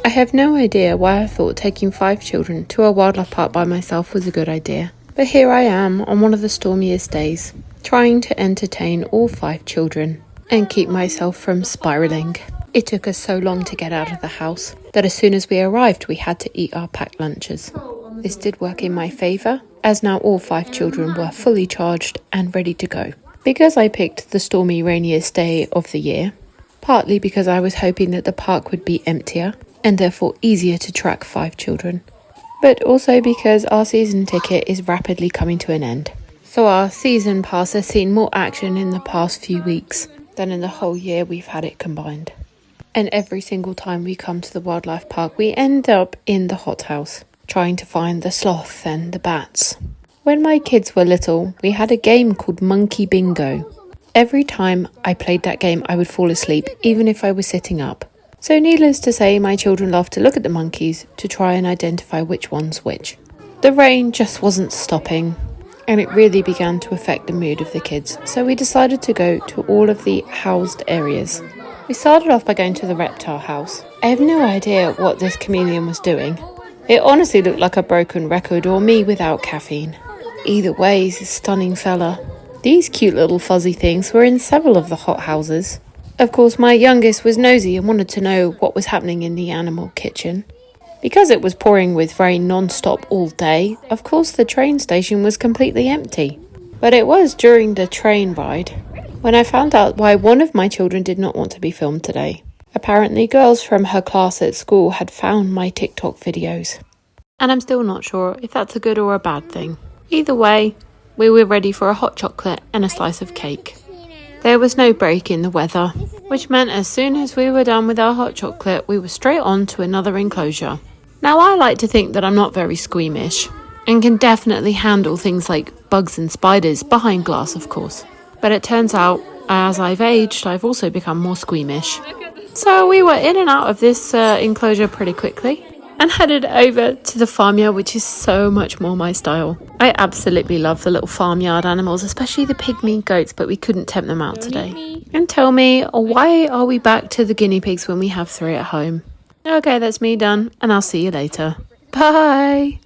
I have no idea why I thought taking 5 children to a wildlife park by myself was a good idea. But here I am on one of the stormiest days, trying to entertain all 5 children and keep myself from spiralling. It took us so long to get out of the house that as soon as we arrived we had to eat our packed lunches. This did work in my favour, as now all 5 children were fully charged and ready to go. Because I picked the stormy rainiest day of the year, partly because I was hoping that the park would be emptier and therefore easier to track 5 children, but also because our season ticket is rapidly coming to an end. So our season pass has seen more action in the past few weeks than in the whole year we've had it combined. And every single time we come to the wildlife park, we end up in the hothouse, trying to find the sloth and the bats. When my kids were little, we had a game called Monkey Bingo. Every time I played that game, I would fall asleep, even if I was sitting up. So needless to say, my children loved to look at the monkeys to try and identify which one's which. The rain just wasn't stopping, and it really began to affect the mood of the kids, so we decided to go to all of the housed areas. We started off by going to the reptile house. I have no idea what this chameleon was doing. It honestly looked like a broken record or me without caffeine. Either way, he's a stunning fella. These cute little fuzzy things were in several of the hot houses. Of course, my youngest was nosy and wanted to know what was happening in the animal kitchen. Because it was pouring with rain non-stop all day, of course the train station was completely empty. But it was during the train ride when I found out why one of my children did not want to be filmed today. Apparently, girls from her class at school had found my TikTok videos. And I'm still not sure if that's a good or a bad thing. Either way, we were ready for a hot chocolate and a slice of cake. There was no break in the weather, which meant as soon as we were done with our hot chocolate, we were straight on to another enclosure. Now, I like to think that I'm not very squeamish, and can definitely handle things like bugs and spiders, behind glass of course. But it turns out, as I've aged, I've also become more squeamish. So we were in and out of this enclosure pretty quickly, and headed over to the farmyard, which is so much more my style. I absolutely love the little farmyard animals, especially the pygmy goats, but we couldn't tempt them out today. And tell me, why are we back to the guinea pigs when we have 3 at home? Okay, that's me done, and I'll see you later. Bye!